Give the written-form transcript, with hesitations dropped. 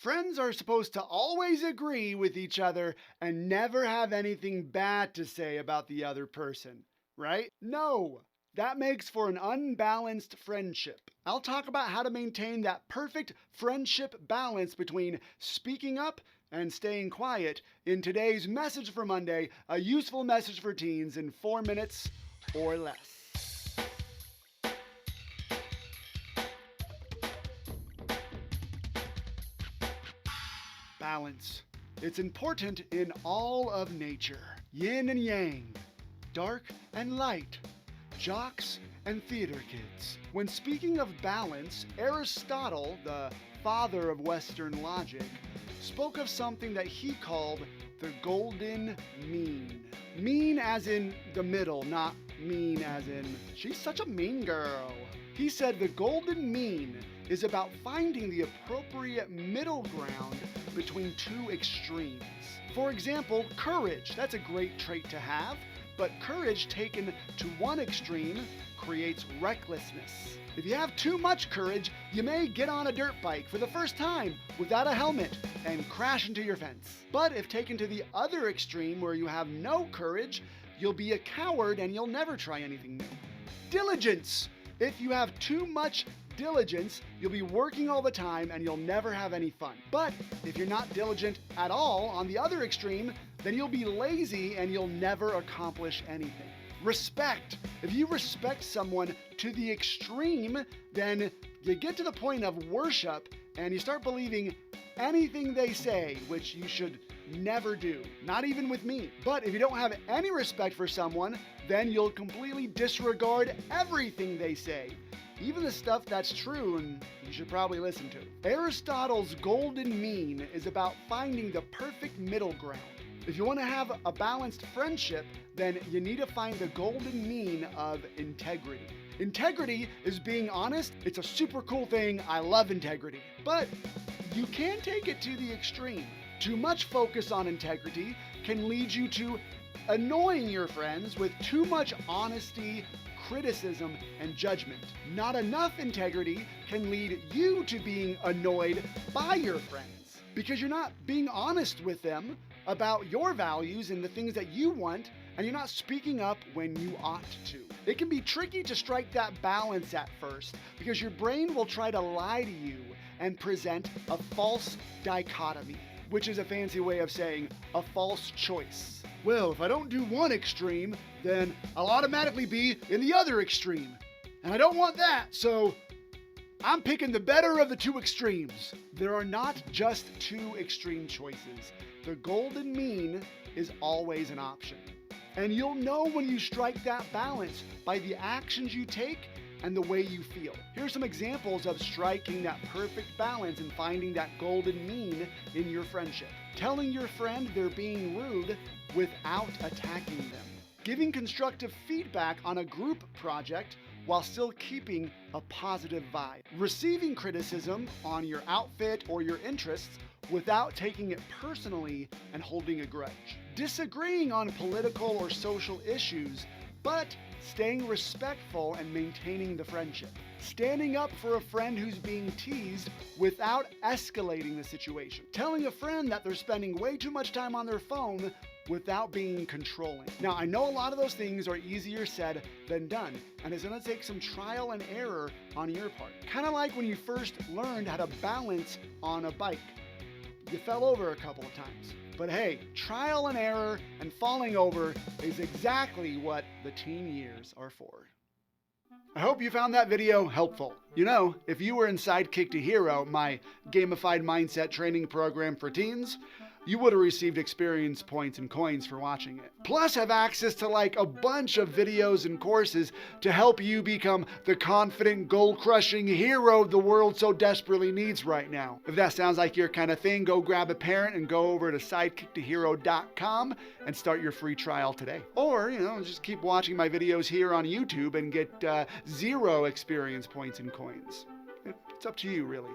Friends are supposed to always agree with each other and never have anything bad to say about the other person, right? No, that makes for an unbalanced friendship. I'll talk about how to maintain that perfect friendship balance between speaking up and staying quiet in today's Message for Monday, a useful message for teens in 4 minutes or less. Balance. It's important in all of nature. Yin and yang, dark and light, jocks and theater kids. When speaking of balance, Aristotle, the father of Western logic, spoke of something that he called the golden mean. Mean as in the middle, not mean as in, she's such a mean girl. He said the golden mean is about finding the appropriate middle ground between two extremes. For example, courage. That's a great trait to have, but courage taken to one extreme creates recklessness. If you have too much courage, you may get on a dirt bike for the first time without a helmet and crash into your fence. But if taken to the other extreme where you have no courage, you'll be a coward and you'll never try anything new. Diligence. If you have too much diligence, you'll be working all the time and you'll never have any fun. But if you're not diligent at all on the other extreme, then you'll be lazy and you'll never accomplish anything. Respect. If you respect someone to the extreme, then you get to the point of worship and you start believing anything they say, which you should never do, not even with me. But if you don't have any respect for someone, then you'll completely disregard everything they say, even the stuff that's true and you should probably listen to. Aristotle's golden mean is about finding the perfect middle ground. If you want to have a balanced friendship, then you need to find the golden mean of integrity. Integrity is being honest. It's a super cool thing. I love integrity. But you can take it to the extreme. Too much focus on integrity can lead you to annoying your friends with too much honesty, criticism, and judgment. Not enough integrity can lead you to being annoyed by your friends because you're not being honest with them about your values and the things that you want, and you're not speaking up when you ought to. It can be tricky to strike that balance at first because your brain will try to lie to you and present a false dichotomy, which is a fancy way of saying a false choice. Well, if I don't do one extreme, then I'll automatically be in the other extreme. And I don't want that, so I'm picking the better of the two extremes. There are not just two extreme choices. The golden mean is always an option. And you'll know when you strike that balance by the actions you take and the way you feel. Here's some examples of striking that perfect balance and finding that golden mean in your friendship. Telling your friend they're being rude without attacking them. Giving constructive feedback on a group project while still keeping a positive vibe. Receiving criticism on your outfit or your interests without taking it personally and holding a grudge. Disagreeing on political or social issues, but staying respectful and maintaining the friendship. Standing up for a friend who's being teased without escalating the situation. Telling a friend that they're spending way too much time on their phone without being controlling. Now, I know a lot of those things are easier said than done, and it's gonna take some trial and error on your part. Kind of like when you first learned how to balance on a bike. You fell over a couple of times. But hey, trial and error and falling over is exactly what the teen years are for. I hope you found that video helpful. You know, if you were in Sidekick to Hero, my gamified mindset training program for teens, you would have received experience points and coins for watching it. Plus have access to like a bunch of videos and courses to help you become the confident, goal-crushing hero the world so desperately needs right now. If that sounds like your kind of thing, go grab a parent and go over to sidekicktohero.com and start your free trial today. Or, just keep watching my videos here on YouTube and get 0 experience points and coins. It's up to you, really.